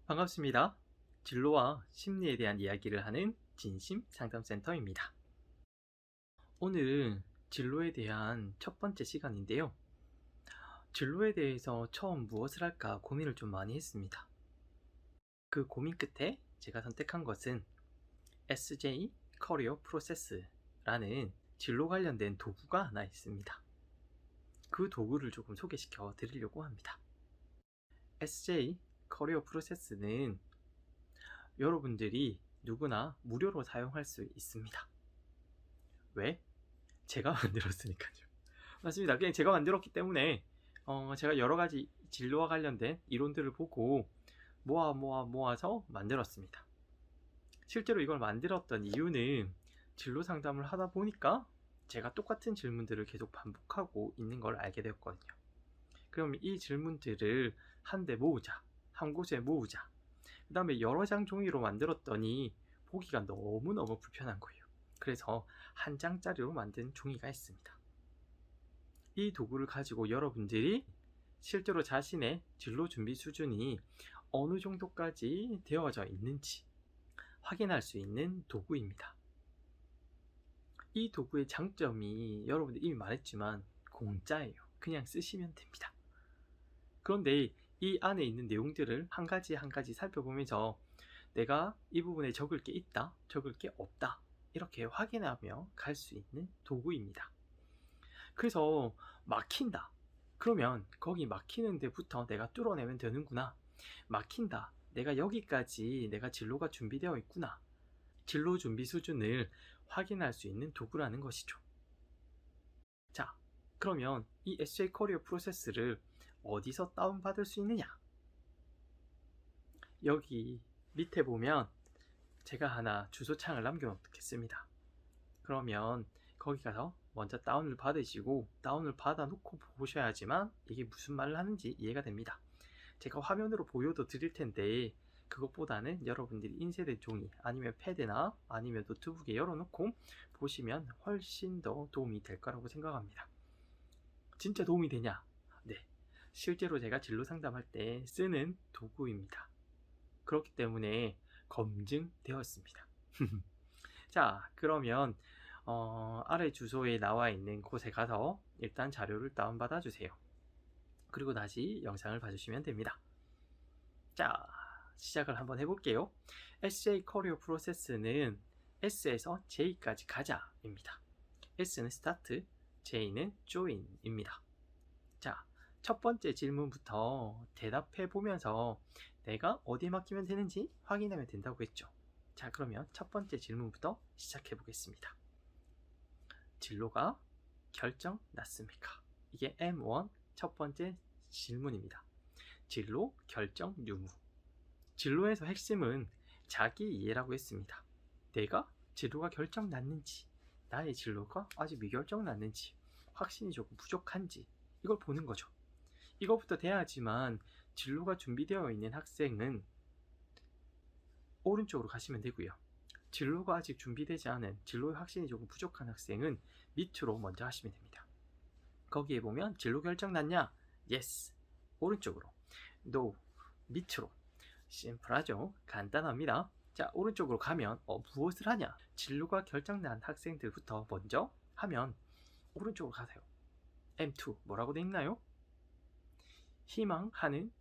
반갑습니다. 진로와 심리에 대한 이야기를 하는 진심 상담센터입니다. 오늘은 진로에 대한 첫 번째 시간인데요. 진로에 대해서 처음 무엇을 할까 고민을 좀 많이 했습니다. 그 고민 끝에 제가 선택한 것은 SJ 커리어 프로세스라는 진로 관련된 도구가 하나 있습니다. 그 도구를 조금 소개시켜 드리려고 합니다. SJ 커리어 프로세스는 여러분들이 누구나 무료로 사용할 수 있습니다. 왜? 제가 만들었으니까요. 맞습니다. 그냥 제가 만들었기 때문에 제가 여러 가지 진로와 관련된 이론들을 보고 모아서 만들었습니다. 실제로 이걸 만들었던 이유는 진로 상담을 하다 보니까 제가 똑같은 질문들을 계속 반복하고 있는 걸 알게 되었거든요. 그럼 이 질문들을 한데 모으자, 한 곳에 모으자. 그 다음에 여러 장 종이로 만들었더니 보기가 너무너무 불편한 거예요. 그래서 한 장짜리로 만든 종이가 있습니다. 이 도구를 가지고 여러분들이 실제로 자신의 진로 준비 수준이 어느 정도까지 되어져 있는지 확인할 수 있는 도구입니다. 이 도구의 장점이 여러분들 이미 말했지만 공짜예요. 그냥 쓰시면 됩니다. 그런데 이 안에 있는 내용들을 한 가지 한 가지 살펴보면서 내가 이 부분에 적을 게 있다, 적을 게 없다 이렇게 확인하며 갈 수 있는 도구입니다. 그래서 막힌다. 그러면 거기 막히는 데부터 내가 뚫어내면 되는구나. 막힌다. 내가 여기까지 내가 진로가 준비되어 있구나. 진로 준비 수준을 확인할 수 있는 도구라는 것이죠. 자, 그러면 이 SJ 커리어 프로세스를 어디서 다운받을 수 있느냐? 여기 밑에 보면 제가 하나 주소창을 남겨놓겠습니다. 그러면 거기 가서 먼저 다운을 받으시고 다운을 받아 놓고 보셔야지만 이게 무슨 말을 하는지 이해가 됩니다. 제가 화면으로 보여도 드릴 텐데 그것보다는 여러분들이 인쇄된 종이 아니면 패드나 아니면 노트북에 열어놓고 보시면 훨씬 더 도움이 될 거라고 생각합니다. 진짜 도움이 되냐? 네, 실제로 제가 진로 상담할 때 쓰는 도구입니다. 그렇기 때문에 검증되었습니다. 자, 그러면 아래 주소에 나와 있는 곳에 가서 일단 자료를 다운받아 주세요. 그리고 다시 영상을 봐주시면 됩니다. 자, 시작을 한번 해볼게요. SJ 커리어 프로세스는 S에서 J까지 가자입니다. S는 스타트, J는 join입니다. 자, 첫 번째 질문부터 대답해 보면서 내가 어디에 맡기면 되는지 확인하면 된다고 했죠. 자, 그러면 첫 번째 질문부터 시작해 보겠습니다. 진로가 결정 났습니까? 이게 M1 첫 번째 질문입니다. 진로 결정 유무. 진로에서 핵심은 자기 이해라고 했습니다. 내가 진로가 결정 났는지, 나의 진로가 아직 미결정 났는지, 확신이 조금 부족한지 이걸 보는 거죠. 이것부터 돼야지만 진로가 준비되어 있는 학생은 오른쪽으로 가시면 되고요. 진로가 아직 준비되지 않은, 진로의 확신이 조금 부족한 학생은 밑으로 먼저 하시면 됩니다. 거기에 보면 진로 결정 났냐? Yes. 오른쪽으로. No. 밑으로. 심플하죠? 간단합니다. 자, 오른쪽으로 가면 무엇을 하냐? 진로가 결정난 학생들부터 먼저 하면 오른쪽으로 가세요. M2 뭐라고 돼 있나요? 희망하는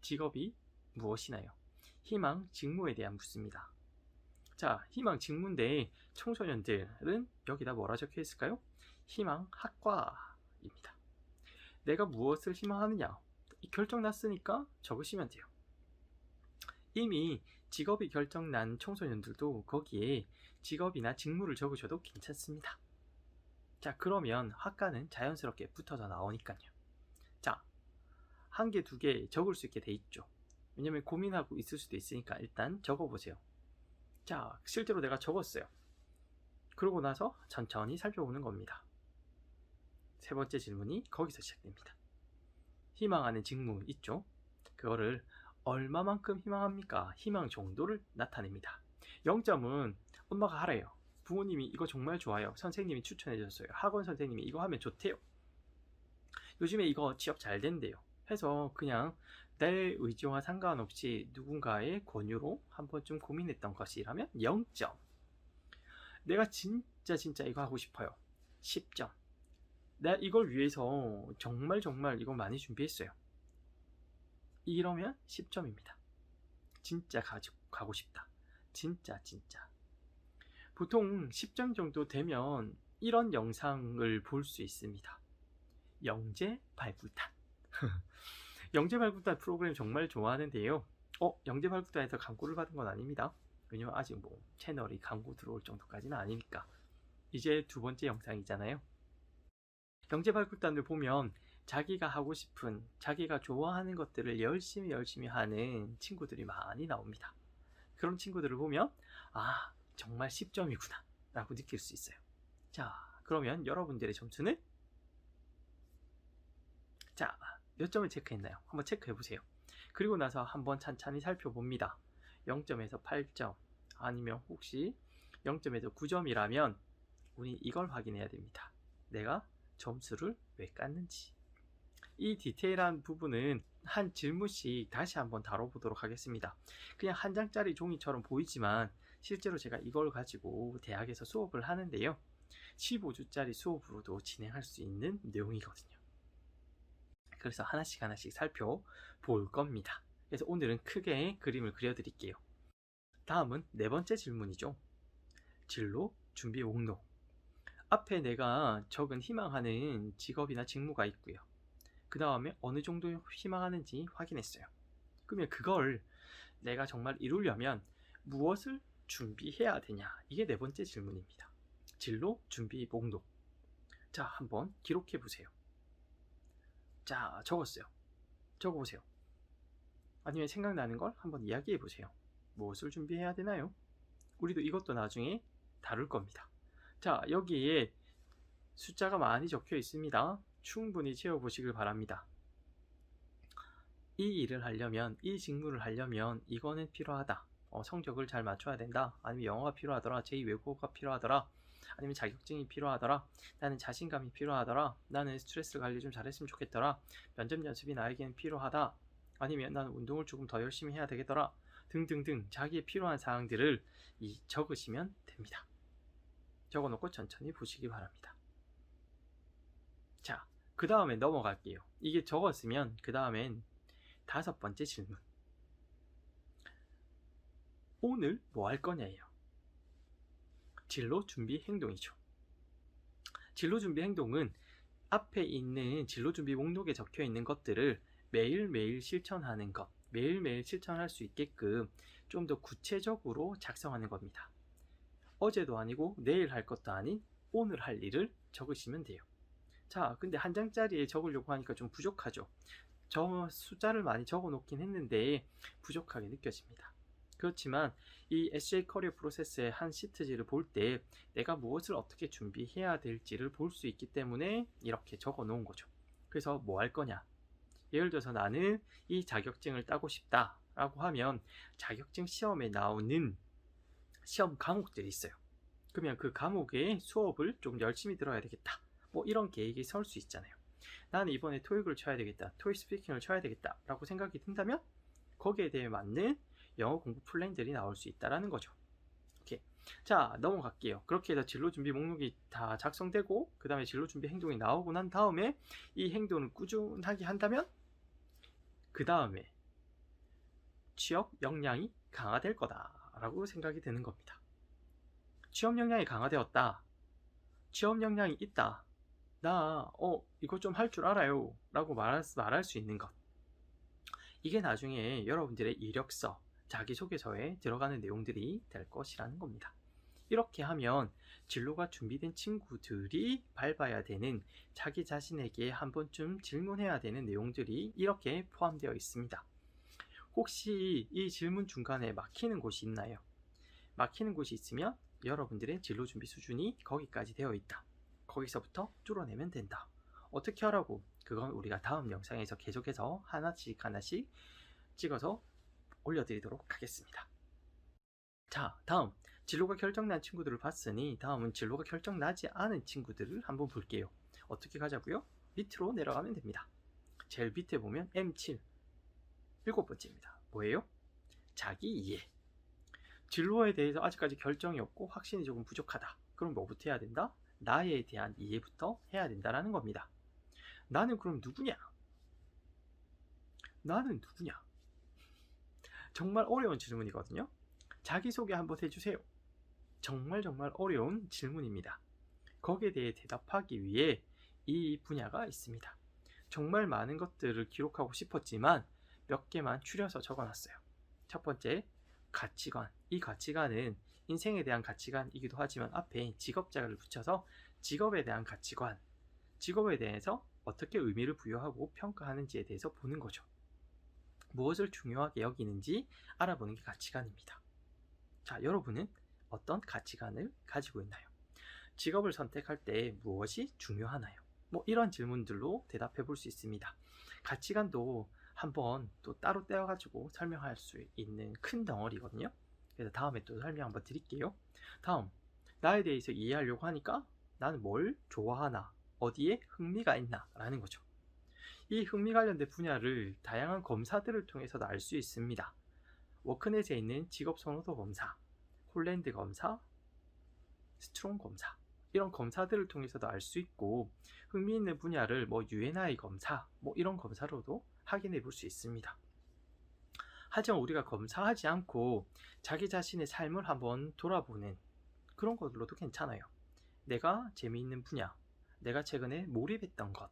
직업이 무엇이나요? 희망 직무에 대한 묻습니다. 자, 희망 직무인데 청소년들은 여기다 뭐라 적혀 있을까요? 희망 학과입니다. 내가 무엇을 희망하느냐? 결정 났으니까 적으시면 돼요. 이미 직업이 결정난 청소년들도 거기에 직업이나 직무를 적으셔도 괜찮습니다. 자, 그러면 학과는 자연스럽게 붙어서 나오니까요. 자, 한 개, 두 개 적을 수 있게 돼 있죠. 왜냐면 고민하고 있을 수도 있으니까 일단 적어보세요. 자, 실제로 내가 적었어요. 그러고 나서 천천히 살펴보는 겁니다. 세 번째 질문이 거기서 시작됩니다. 희망하는 직무 있죠? 그거를 얼마만큼 희망합니까? 희망 정도를 나타냅니다. 0점은 엄마가 하래요. 부모님이 이거 정말 좋아요. 선생님이 추천해 줬어요. 학원 선생님이 이거 하면 좋대요. 요즘에 이거 취업 잘 된대요. 해서 그냥 내 의지와 상관없이 누군가의 권유로 한 번쯤 고민했던 것이라면 0점. 내가 진짜 이거 하고 싶어요. 10점. 내가 이걸 위해서 정말 이걸 많이 준비했어요. 이러면 10점입니다. 진짜 가고 싶다. 진짜. 보통 10점 정도 되면 이런 영상을 볼 수 있습니다. 영재 발굴단. 영재 발굴단 프로그램 정말 좋아하는데요. 영재 발굴단에서 광고를 받은 건 아닙니다. 왜냐면 아직 뭐 채널이 광고 들어올 정도까지는 아니니까. 이제 두 번째 영상이잖아요. 영재 발굴단을 보면 자기가 하고 싶은, 자기가 좋아하는 것들을 열심히 하는 친구들이 많이 나옵니다. 그런 친구들을 보면 정말 10점이구나 라고 느낄 수 있어요. 자, 그러면 여러분들의 점수는 몇 점을 체크했나요? 한번 체크해 보세요. 그리고 나서 한번 찬찬히 살펴봅니다. 0점에서 8점, 아니면 혹시 0점에서 9점이라면 우리 이걸 확인해야 됩니다. 내가 점수를 왜 깠는지. 이 디테일한 부분은 한 질문씩 다시 한번 다뤄보도록 하겠습니다. 그냥 한 장짜리 종이처럼 보이지만 실제로 제가 이걸 가지고 대학에서 수업을 하는데요. 15주짜리 수업으로도 진행할 수 있는 내용이거든요. 그래서 하나씩 살펴볼 겁니다. 그래서 오늘은 크게 그림을 그려드릴게요. 다음은 네 번째 질문이죠. 진로 준비 목록. 앞에 내가 적은 희망하는 직업이나 직무가 있고요. 그 다음에 어느 정도 희망하는지 확인했어요. 그러면 그걸 내가 정말 이루려면 무엇을 준비해야 되냐? 이게 네 번째 질문입니다. 진로 준비 목록. 자, 한번 기록해 보세요. 자, 적어보세요. 아니면 생각나는 걸 한번 이야기해 보세요. 무엇을 준비해야 되나요? 우리도 이것도 나중에 다룰 겁니다. 자, 여기에 숫자가 많이 적혀 있습니다. 충분히 채워보시길 바랍니다. 이 일을 하려면, 이 직무를 하려면 이거는 필요하다. 성적을 잘 맞춰야 된다. 아니면 영어가 필요하더라. 제2외국어가 필요하더라. 아니면 자격증이 필요하더라. 나는 자신감이 필요하더라. 나는 스트레스 관리 좀 잘했으면 좋겠더라. 면접 연습이 나에게는 필요하다. 아니면 나는 운동을 조금 더 열심히 해야 되겠더라. 등등등 자기의 필요한 사항들을 적으시면 됩니다. 적어놓고 천천히 보시기 바랍니다. 자, 그 다음에 넘어갈게요. 이게 적었으면 그 다음엔 다섯 번째 질문. 오늘 뭐 할 거냐예요. 진로 준비 행동이죠. 진로 준비 행동은 앞에 있는 진로 준비 목록에 적혀 있는 것들을 매일매일 실천하는 것, 매일매일 실천할 수 있게끔 좀 더 구체적으로 작성하는 겁니다. 어제도 아니고 내일 할 것도 아닌 오늘 할 일을 적으시면 돼요. 자, 근데 한 장짜리에 적으려고 하니까 좀 부족하죠. 저 숫자를 많이 적어 놓긴 했는데 부족하게 느껴집니다. 그렇지만 이 SJ 커리어 프로세스의 한 시트지를 볼 때 내가 무엇을 어떻게 준비해야 될지를 볼 수 있기 때문에 이렇게 적어 놓은 거죠. 그래서 뭐 할 거냐? 예를 들어서 나는 이 자격증을 따고 싶다 라고 하면 자격증 시험에 나오는 시험 과목들이 있어요. 그러면 그 과목의 수업을 좀 열심히 들어야 되겠다. 뭐 이런 계획이 설 수 있잖아요. 나는 이번에 토익을 쳐야 되겠다. 토익 스피킹을 쳐야 되겠다 라고 생각이 든다면 거기에 대해 맞는 영어 공부 플랜들이 나올 수 있다는 거죠. 오케이. 자, 넘어갈게요. 그렇게 해서 진로 준비 목록이 다 작성되고 그 다음에 진로 준비 행동이 나오고 난 다음에 이 행동을 꾸준하게 한다면 그 다음에 취업 역량이 강화될 거다 라고 생각이 드는 겁니다. 취업 역량이 강화되었다. 취업 역량이 있다. 나 이거 좀 할 줄 알아요 라고 말할 수 있는 것. 이게 나중에 여러분들의 이력서, 자기소개서에 들어가는 내용들이 될 것이라는 겁니다. 이렇게 하면 진로가 준비된 친구들이 밟아야 되는 자기 자신에게 한 번쯤 질문해야 되는 내용들이 이렇게 포함되어 있습니다. 혹시 이 질문 중간에 막히는 곳이 있나요? 막히는 곳이 있으면 여러분들의 진로 준비 수준이 거기까지 되어 있다. 거기서부터 뚫어내면 된다. 어떻게 하라고? 그건 우리가 다음 영상에서 계속해서 하나씩 찍어서 올려드리도록 하겠습니다. 자, 다음 진로가 결정난 친구들을 봤으니 다음은 진로가 결정나지 않은 친구들을 한번 볼게요. 어떻게 가자고요? 밑으로 내려가면 됩니다. 제일 밑에 보면 M7 7번째입니다. 뭐예요? 자기 이해. 진로에 대해서 아직까지 결정이 없고 확신이 조금 부족하다. 그럼 뭐부터 해야 된다? 나에 대한 이해부터 해야 된다라는 겁니다. 나는 그럼 누구냐? 나는 누구냐? 정말 어려운 질문이거든요. 자기소개 한번 해주세요. 정말 어려운 질문입니다. 거기에 대해 대답하기 위해 이 분야가 있습니다. 정말 많은 것들을 기록하고 싶었지만 몇 개만 추려서 적어놨어요. 첫 번째, 가치관. 이 가치관은 인생에 대한 가치관이기도 하지만 앞에 직업자를 붙여서 직업에 대한 가치관, 직업에 대해서 어떻게 의미를 부여하고 평가하는지에 대해서 보는 거죠. 무엇을 중요하게 여기는지 알아보는 게 가치관입니다. 자, 여러분은 어떤 가치관을 가지고 있나요? 직업을 선택할 때 무엇이 중요하나요? 뭐 이런 질문들로 대답해 볼 수 있습니다. 가치관도 한번 또 따로 떼어가지고 설명할 수 있는 큰 덩어리거든요. 그래서 다음에 또 설명 한번 드릴게요. 다음, 나에 대해서 이해하려고 하니까 나는 뭘 좋아하나, 어디에 흥미가 있나 라는 거죠. 이 흥미 관련된 분야를 다양한 검사들을 통해서도 알 수 있습니다. 워크넷에 있는 직업 선호도 검사, 홀랜드 검사, 스트롱 검사, 이런 검사들을 통해서도 알 수 있고, 흥미있는 분야를 뭐 UNI 검사, 뭐 이런 검사로도 확인해 볼 수 있습니다. 하지만 우리가 검사하지 않고 자기 자신의 삶을 한번 돌아보는 그런 것들로도 괜찮아요. 내가 재미있는 분야, 내가 최근에 몰입했던 것,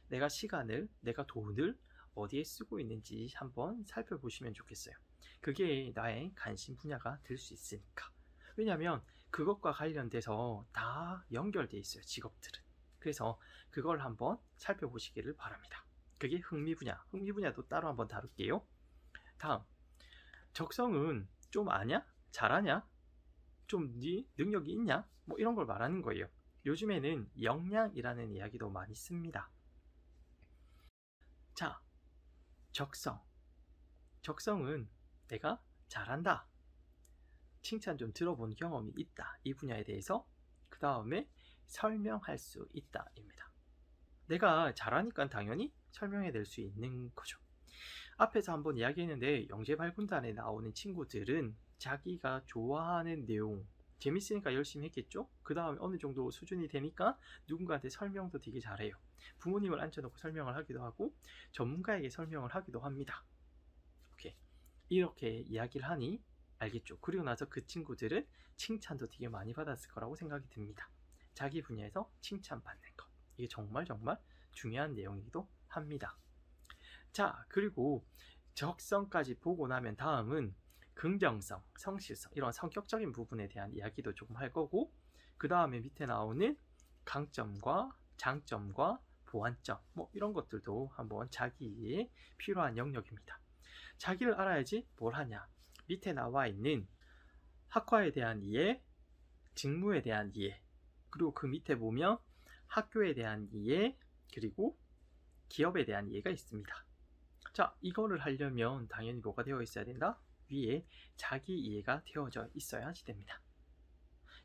내가 시간을, 내가 돈을 어디에 쓰고 있는지 한번 살펴보시면 좋겠어요. 그게 나의 관심 분야가 될 수 있으니까. 왜냐하면 그것과 관련돼서 다 연결돼 있어요, 직업들은. 그래서 그걸 한번 살펴보시기를 바랍니다. 그게 흥미 분야. 흥미 분야도 따로 한번 다룰게요. 다음, 적성은 좀 아냐? 잘하냐? 좀 네 능력이 있냐? 뭐 이런 걸 말하는 거예요. 요즘에는 역량이라는 이야기도 많이 씁니다. 자, 적성. 적성은 내가 잘한다, 칭찬 좀 들어본 경험이 있다, 이 분야에 대해서. 그 다음에 설명할 수 있다 입니다. 내가 잘하니까 당연히 설명해낼 수 있는 거죠. 앞에서 한번 이야기했는데 영재발군단에 나오는 친구들은 자기가 좋아하는 내용, 재밌으니까 열심히 했겠죠? 그 다음에 어느 정도 수준이 되니까 누군가한테 설명도 되게 잘해요. 부모님을 앉혀놓고 설명을 하기도 하고 전문가에게 설명을 하기도 합니다. 오케이. 이렇게 이야기를 하니 알겠죠? 그리고 나서 그 친구들은 칭찬도 되게 많이 받았을 거라고 생각이 듭니다. 자기 분야에서 칭찬받는 것, 이게 정말 중요한 내용이기도 합니다. 자, 그리고 적성까지 보고 나면 다음은 긍정성, 성실성, 이런 성격적인 부분에 대한 이야기도 조금 할 거고, 그 다음에 밑에 나오는 강점과 장점과 보완점, 뭐 이런 것들도 한번 자기에 필요한 영역입니다. 자기를 알아야지 뭘 하냐. 밑에 나와 있는 학과에 대한 이해, 직무에 대한 이해, 그리고 그 밑에 보면 학교에 대한 이해, 그리고 기업에 대한 이해가 있습니다. 자, 이거를 하려면 당연히 뭐가 되어 있어야 된다? 위에 자기 이해가 되어져 있어야지 됩니다.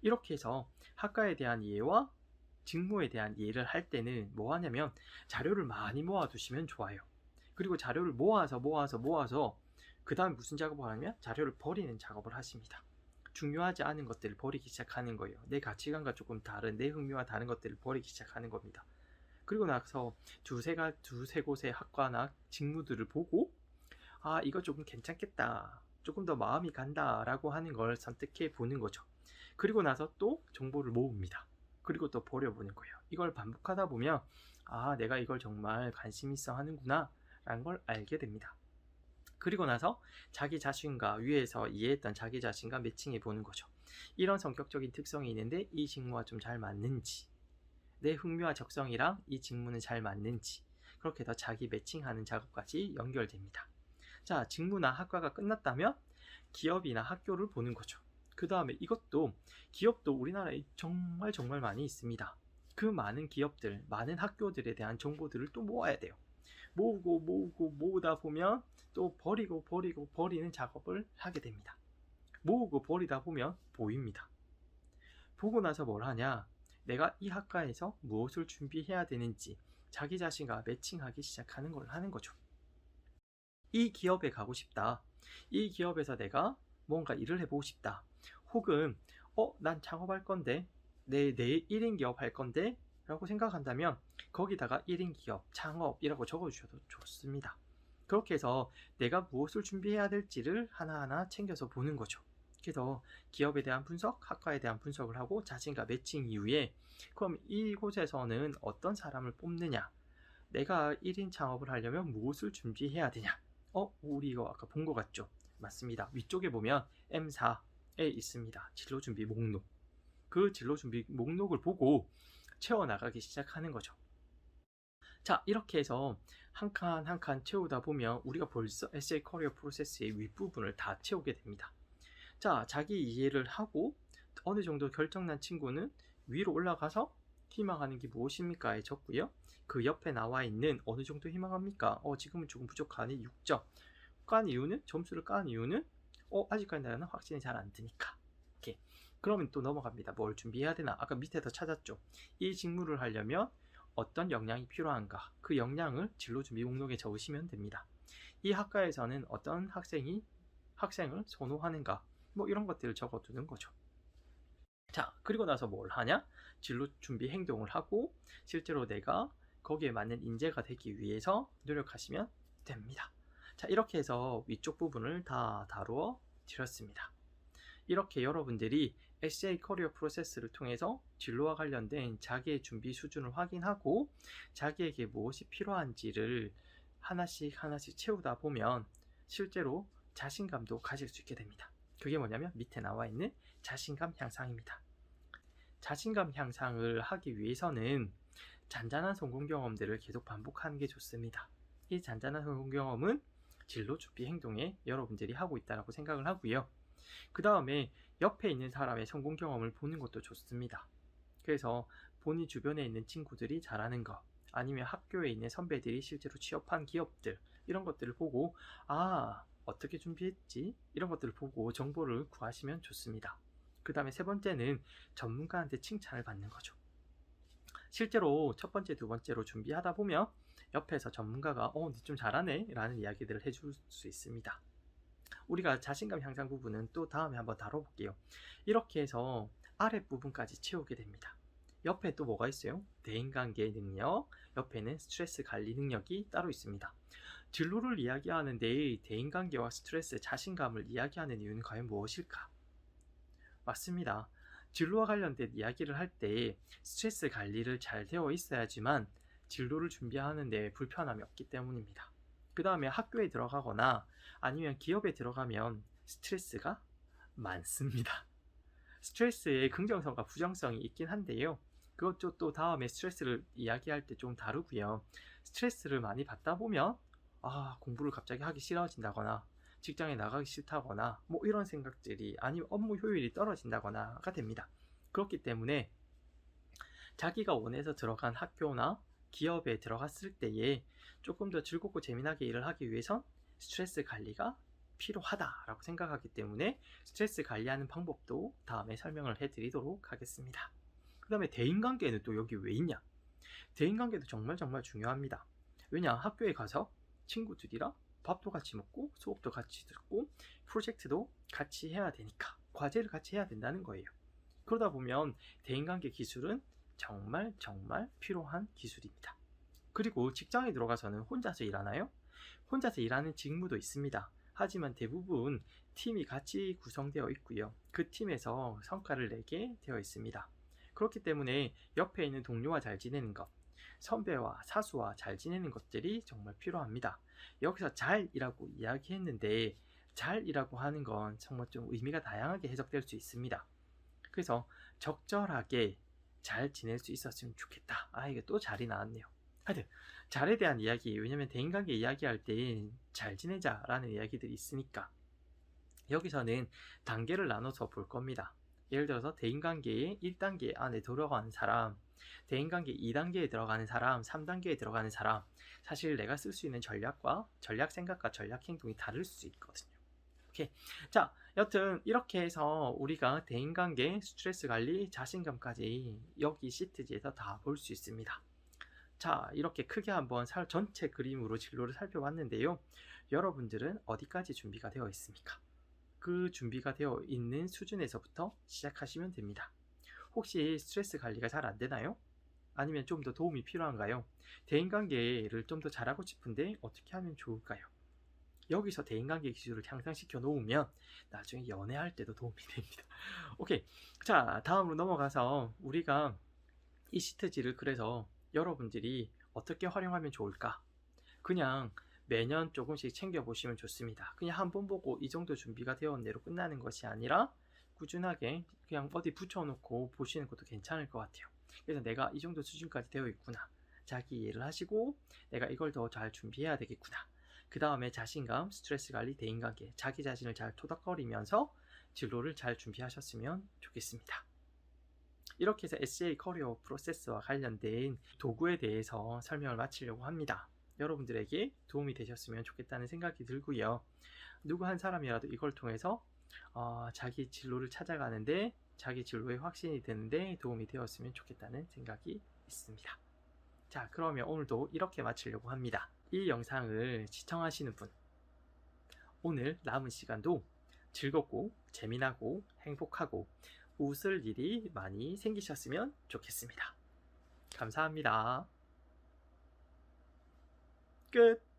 이렇게 해서 학과에 대한 이해와 직무에 대한 이해를 할 때는 뭐 하냐면 자료를 많이 모아 두시면 좋아요. 그리고 자료를 모아서 그 다음에 무슨 작업을 하냐면 자료를 버리는 작업을 하십니다. 중요하지 않은 것들을 버리기 시작하는 거예요. 내 가치관과 조금 다른, 내 흥미와 다른 것들을 버리기 시작하는 겁니다. 그리고 나서 두세 곳의 학과나 직무들을 보고, 아, 이거 조금 괜찮겠다, 조금 더 마음이 간다 라고 하는 걸 선택해 보는 거죠. 그리고 나서 또 정보를 모읍니다. 그리고 또 버려보는 거예요. 이걸 반복하다 보면 아, 내가 이걸 정말 관심 있어 하는구나 라는 걸 알게 됩니다. 그리고 나서 자기 자신과 위에서 이해했던 자기 자신과 매칭해 보는 거죠. 이런 성격적인 특성이 있는데 이 직무와 좀 잘 맞는지, 내 흥미와 적성이랑 이 직무는 잘 맞는지, 그렇게 더 자기 매칭하는 작업까지 연결됩니다. 자, 직무나 학과가 끝났다면 기업이나 학교를 보는 거죠. 그 다음에 기업도 우리나라에 정말 많이 있습니다. 그 많은 기업들, 많은 학교들에 대한 정보들을 또 모아야 돼요. 모으다 보면 또 버리는 작업을 하게 됩니다. 모으고 버리다 보면 보입니다. 보고 나서 뭘 하냐? 내가 이 학과에서 무엇을 준비해야 되는지 자기 자신과 매칭하기 시작하는 걸 하는 거죠. 이 기업에 가고 싶다. 이 기업에서 내가 뭔가 일을 해보고 싶다. 혹은 난 창업할 건데 내 1인 기업 할 건데 라고 생각한다면 거기다가 1인 기업, 창업이라고 적어주셔도 좋습니다. 그렇게 해서 내가 무엇을 준비해야 될지를 하나하나 챙겨서 보는 거죠. 그래서 기업에 대한 분석, 학과에 대한 분석을 하고 자신과 매칭 이후에 그럼 이곳에서는 어떤 사람을 뽑느냐, 내가 1인 창업을 하려면 무엇을 준비해야 되냐. 우리 이거 아까 본 것 같죠? 맞습니다. 위쪽에 보면 M4에 있습니다. 진로 준비 목록. 그 진로 준비 목록을 보고 채워나가기 시작하는 거죠. 자, 이렇게 해서 한 칸 한 칸 채우다 보면 우리가 벌써 SA 커리어 프로세스의 윗부분을 다 채우게 됩니다. 자, 자기 이해를 하고 어느 정도 결정난 친구는 위로 올라가서 희망하는 게 무엇입니까에 적고요. 그 옆에 나와 있는 어느 정도 희망합니까? 지금은 조금 부족하니 6점. 깐 이유는, 점수를 깐 이유는 아직까지 나는 확신이 잘 안 드니까. 이렇게. 그러면 또 넘어갑니다. 뭘 준비해야 되나? 아까 밑에서 찾았죠. 이 직무를 하려면 어떤 역량이 필요한가? 그 역량을 진로 준비 목록에 적으시면 됩니다. 이 학과에서는 어떤 학생을 선호하는가? 뭐 이런 것들을 적어두는 거죠. 자, 그리고 나서 뭘 하냐? 진로 준비 행동을 하고 실제로 내가 거기에 맞는 인재가 되기 위해서 노력하시면 됩니다. 자, 이렇게 해서 위쪽 부분을 다 다루어 드렸습니다. 이렇게 여러분들이 SA 커리어 프로세스를 통해서 진로와 관련된 자기의 준비 수준을 확인하고 자기에게 무엇이 필요한지를 하나씩 채우다 보면 실제로 자신감도 가질 수 있게 됩니다. 그게 뭐냐면 밑에 나와 있는 자신감 향상입니다. 자신감 향상을 하기 위해서는 잔잔한 성공 경험들을 계속 반복하는 게 좋습니다. 이 잔잔한 성공 경험은 진로 준비 행동에 여러분들이 하고 있다고 생각을 하고요. 그 다음에 옆에 있는 사람의 성공 경험을 보는 것도 좋습니다. 그래서 본인 주변에 있는 친구들이 잘하는 것, 아니면 학교에 있는 선배들이 실제로 취업한 기업들, 이런 것들을 보고 어떻게 준비했지? 이런 것들을 보고 정보를 구하시면 좋습니다. 그 다음에 세 번째는 전문가한테 칭찬을 받는 거죠. 실제로 첫 번째, 두 번째로 준비하다 보면 옆에서 전문가가 너 좀 잘하네 라는 이야기들을 해줄 수 있습니다. 우리가 자신감 향상 부분은 또 다음에 한번 다뤄볼게요. 이렇게 해서 아랫부분까지 채우게 됩니다. 옆에 또 뭐가 있어요? 대인관계 능력, 옆에는 스트레스 관리 능력이 따로 있습니다. 진로를 이야기하는데 대인관계와 스트레스, 자신감을 이야기하는 이유는 과연 무엇일까? 맞습니다. 진로와 관련된 이야기를 할 때 스트레스 관리를 잘 되어 있어야지만 진로를 준비하는데 불편함이 없기 때문입니다. 그 다음에 학교에 들어가거나 아니면 기업에 들어가면 스트레스가 많습니다. 스트레스의 긍정성과 부정성이 있긴 한데요. 그것도 또 다음에 스트레스를 이야기할 때 좀 다루고요. 스트레스를 많이 받다 보면 공부를 갑자기 하기 싫어진다거나 직장에 나가기 싫다거나 뭐 이런 생각들이, 아니면 업무 효율이 떨어진다거나가 됩니다. 그렇기 때문에 자기가 원해서 들어간 학교나 기업에 들어갔을 때에 조금 더 즐겁고 재미나게 일을 하기 위해선 스트레스 관리가 필요하다라고 생각하기 때문에 스트레스 관리하는 방법도 다음에 설명을 해드리도록 하겠습니다. 그 다음에 대인관계는 또 여기 왜 있냐? 대인관계도 정말 중요합니다. 왜냐? 학교에 가서 친구들이랑 밥도 같이 먹고 수업도 같이 듣고 프로젝트도 같이 해야 되니까 과제를 같이 해야 된다는 거예요. 그러다 보면 대인관계 기술은 정말 필요한 기술입니다. 그리고 직장에 들어가서는 혼자서 일하나요? 혼자서 일하는 직무도 있습니다. 하지만 대부분 팀이 같이 구성되어 있고요. 그 팀에서 성과를 내게 되어 있습니다. 그렇기 때문에 옆에 있는 동료와 잘 지내는 것, 선배와 사수와 잘 지내는 것들이 정말 필요합니다. 여기서 잘이라고 이야기했는데 잘이라고 하는 건 정말 좀 의미가 다양하게 해석될 수 있습니다. 그래서 적절하게 잘 지낼 수 있었으면 좋겠다. 이게 또 잘이 나왔네요. 하여튼 잘에 대한 이야기, 왜냐면 대인관계 이야기할 때 잘 지내자라는 이야기들이 있으니까 여기서는 단계를 나눠서 볼 겁니다. 예를 들어서 대인관계의 1단계 안에 들어가는 사람, 대인관계 2단계에 들어가는 사람, 3단계에 들어가는 사람, 사실 내가 쓸 수 있는 전략과 전략 생각과 전략 행동이 다를 수 있거든요. 오케이. 자, 여튼 이렇게 해서 우리가 대인관계, 스트레스 관리, 자신감까지 여기 시트지에서 다 볼 수 있습니다. 자, 이렇게 크게 한번 전체 그림으로 진로를 살펴봤는데요. 여러분들은 어디까지 준비가 되어 있습니까? 그 준비가 되어 있는 수준에서부터 시작하시면 됩니다. 혹시 스트레스 관리가 잘 안 되나요? 아니면 좀 더 도움이 필요한가요? 대인관계를 좀 더 잘하고 싶은데 어떻게 하면 좋을까요? 여기서 대인관계 기술을 향상시켜 놓으면 나중에 연애할 때도 도움이 됩니다. 오케이. 자, 다음으로 넘어가서 우리가 이 시트지를 그래서 여러분들이 어떻게 활용하면 좋을까? 그냥 매년 조금씩 챙겨보시면 좋습니다. 그냥 한 번 보고 이 정도 준비가 되었네로 끝나는 것이 아니라 꾸준하게 그냥 어디 붙여놓고 보시는 것도 괜찮을 것 같아요. 그래서 내가 이 정도 수준까지 되어 있구나. 자기 이해를 하시고 내가 이걸 더 잘 준비해야 되겠구나. 그 다음에 자신감, 스트레스 관리, 대인관계, 자기 자신을 잘 토닥거리면서 진로를 잘 준비하셨으면 좋겠습니다. 이렇게 해서 SA 커리어 프로세스와 관련된 도구에 대해서 설명을 마치려고 합니다. 여러분들에게 도움이 되셨으면 좋겠다는 생각이 들고요. 누구 한 사람이라도 이걸 통해서 자기 진로를 찾아가는데, 자기 진로에 확신이 드는데 도움이 되었으면 좋겠다는 생각이 있습니다. 자, 그러면 오늘도 이렇게 마치려고 합니다. 이 영상을 시청하시는 분, 오늘 남은 시간도 즐겁고 재미나고 행복하고 웃을 일이 많이 생기셨으면 좋겠습니다. 감사합니다. 끝.